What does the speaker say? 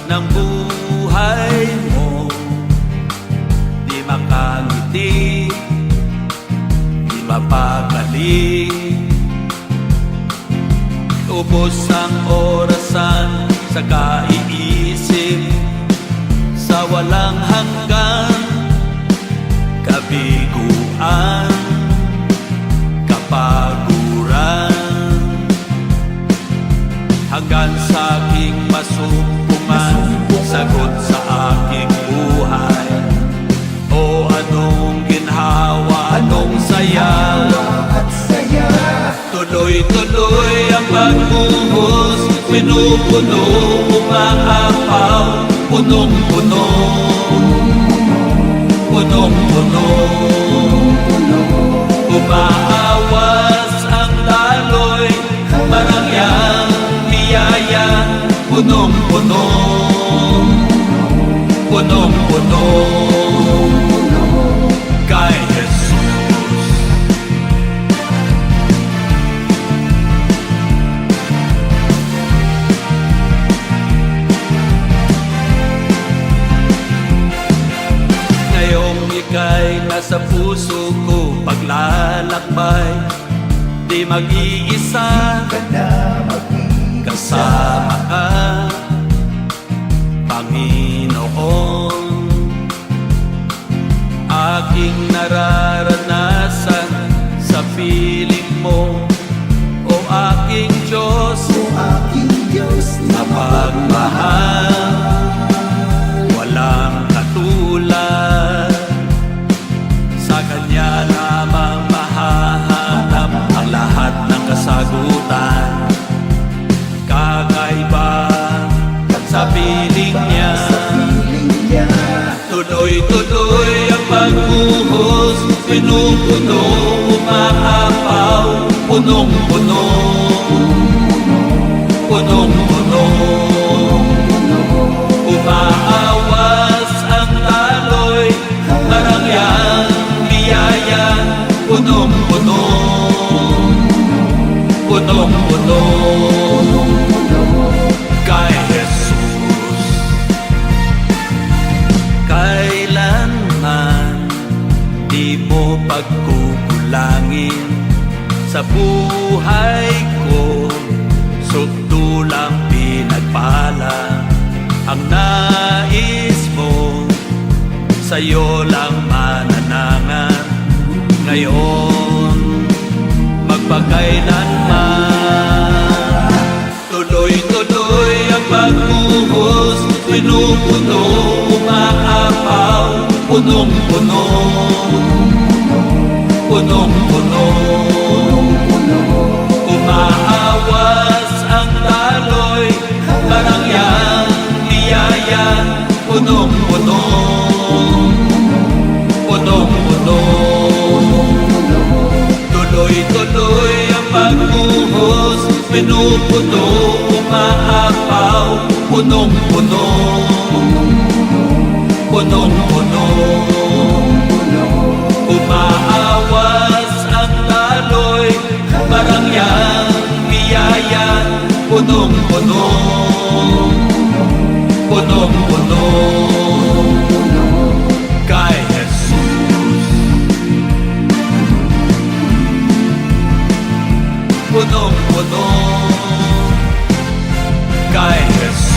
ng buhay mo. Di makangiti, di mapakali. Ubos ang orasan sa kaiisip, sa walang hanggan kabiguan, kapaguran, hanggang sa aking masumpungan, sagot sa aking buhay. O anong ginhawa, anong saya, tuloy-tuloy ang pagbuhos, pinupuno, umaapaw, punong-puno, punong-puno. Umaawas ang daloy, marangyang biyaya, punong-puno, punong-puno. Kay Jesus. Ngayong ika'y nasa puso ko, paglalakbay, di mag-iisa, kasama ka, Panginoon. Aking nararanasan sa piling mo, o aking Diyos, na pagmahal, walang katulad. Sa Kanya lamang mahahanap ang lahat ng kasagutan. Kakaiba sa piling niya, tuloy-tuloy ang pagbuhos, pinupuno, umaapaw, punong-puno, punong-puno. Umaawas ang daloy, marangyang biyaya, punong-puno, punong-puno. Kay Jesus. Kailanman di mo pagkukulangin sa buhay ko, sukdulang pinagpala. Ang nais mo, sa'yo lang mananangan, ngayon magpakailanman. Tuloy-tuloy ang pagbuhos, pinupuno, umaapaw, punong-puno, punong-puno. Umaawas ang daloy, marangyang biyaya, punong-puno, punong-puno. Tuloy-tuloy ang pagbuhos, pinupuno, umaapaw, punong-puno, punong-puno. Umaawas ang daloy, marangyang biyaya, punong-puno, punong-puno. Kay Jesus. Punong-puno. Kay Jesus.